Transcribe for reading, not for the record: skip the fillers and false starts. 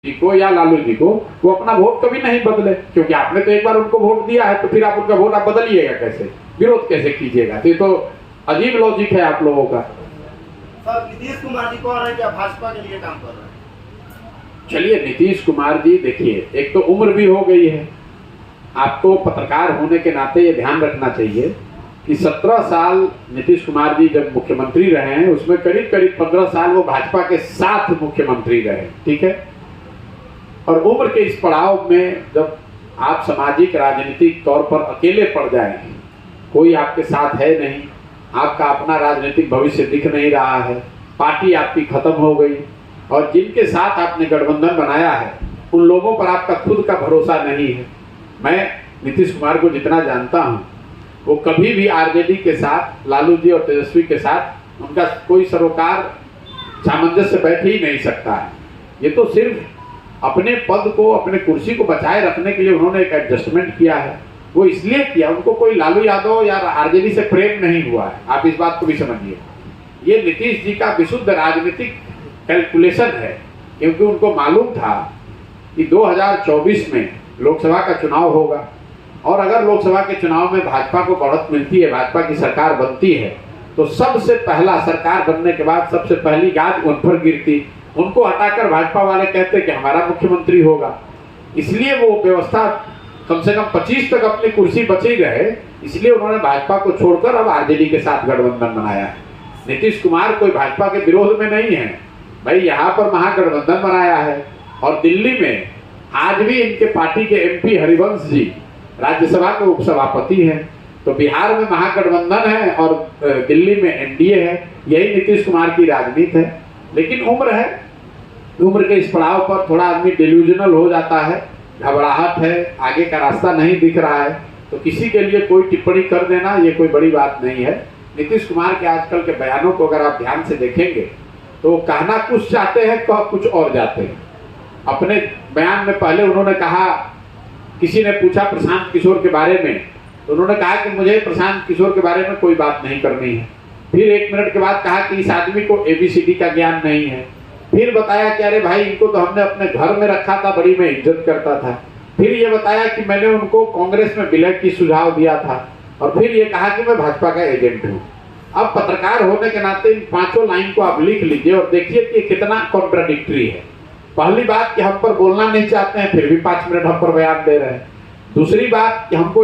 जी को या लालू जी को, वो अपना वोट कभी नहीं बदले, क्योंकि आपने तो एक बार उनको वोट दिया है, तो फिर आप उनका वोट आप बदलिएगा कैसे, विरोध कैसे कीजिएगा? तो ये तो अजीब लॉजिक है आप लोगों का। सर, नीतीश कुमार जी कह रहे हैं कि भाजपा के लिए काम कर रहे हैं। चलिए, नीतीश कुमार जी देखिए, एक तो उम्र भी हो गई है, आपको पत्रकार होने के नाते ये ध्यान रखना चाहिए कि 17 साल नीतीश कुमार जी जब मुख्यमंत्री रहे हैं, उसमें करीब करीब 15 साल वो भाजपा के साथ मुख्यमंत्री रहे, ठीक है। और उम्र के इस पड़ाव में जब आप सामाजिक राजनीतिक तौर पर अकेले पड़ जाएंगे, कोई आपके साथ है नहीं, आपका अपना राजनीतिक भविष्य दिख नहीं रहा है, पार्टी आपकी खत्म हो गई, और जिनके साथ आपने गठबंधन बनाया है उन लोगों पर आपका खुद का भरोसा नहीं है। मैं नीतीश कुमार को जितना जानता हूं, वो कभी भी आरजेडी के साथ, लालू जी और तेजस्वी के साथ उनका कोई सरोकार सामंजस्य बैठ ही नहीं सकता है। ये तो सिर्फ अपने पद को, अपने कुर्सी को बचाए रखने के लिए उन्होंने एक एडजस्टमेंट किया है। वो इसलिए किया, उनको कोई लालू यादव या आरजेडी से प्रेम नहीं हुआ है, आप इस बात को भी समझिए। ये नीतीश जी का विशुद्ध राजनीतिक कैलकुलेशन है, क्योंकि उनको मालूम था कि 2024 में लोकसभा का चुनाव होगा, और अगर लोकसभा के चुनाव में भाजपा को बढ़त मिलती है, भाजपा की सरकार बनती है, तो सबसे पहला, सरकार बनने के बाद सबसे पहली गाज उन पर गिरती। उनको हटाकर भाजपा वाले कहते कि हमारा मुख्यमंत्री होगा। इसलिए वो व्यवस्था कम से कम 25 तक अपनी कुर्सी बची रहे, इसलिए उन्होंने भाजपा को छोड़कर अब आरजेडी के साथ गठबंधन बनाया है। नीतीश कुमार कोई भाजपा के विरोध में नहीं है भाई, यहाँ पर महागठबंधन बनाया है। और दिल्ली में आज भी इनके पार्टी के एमपी हरिवंश जी राज्यसभा के उपसभापति हैं। तो बिहार में महागठबंधन है और दिल्ली में एनडीए है। यही नीतीश कुमार की राजनीति है। लेकिन उम्र है, उम्र के इस पड़ाव पर थोड़ा आदमी डिल्यूजनल हो जाता है, घबराहट है, आगे का रास्ता नहीं दिख रहा है, तो किसी के लिए कोई टिप्पणी कर देना ये कोई बड़ी बात नहीं है। नीतीश कुमार के आजकल के बयानों को अगर आप ध्यान से देखेंगे तो कहना कुछ चाहते हैं, कह कुछ और जाते हैं। अपने बयान में पहले उन्होंने कहा, किसी ने पूछा प्रशांत किशोर के बारे में, तो उन्होंने कहा कि मुझे प्रशांत किशोर के बारे में कोई बात नहीं करनी है। फिर 1 मिनट के बाद कहा कि इस आदमी को ABCD का ज्ञान नहीं है। फिर बताया कि अरे भाई, इनको तो हमने अपने घर में रखा था, बड़ी मैं इज्जत करता था। फिर ये बताया कि मैंने उनको कांग्रेस में विलय की सुझाव दिया था, और फिर ये कहा कि मैं भाजपा का एजेंट हूँ। अब पत्रकार होने के नाते इन 5 लाइन को आप लिख लीजिए और देखिए कि कितना कॉन्ट्राडिक्टरी है। पहली बात कि हम पर बोलना नहीं चाहते हैं, फिर भी 5 मिनट हम पर बयान दे रहे हैं। दूसरी बात कि हमको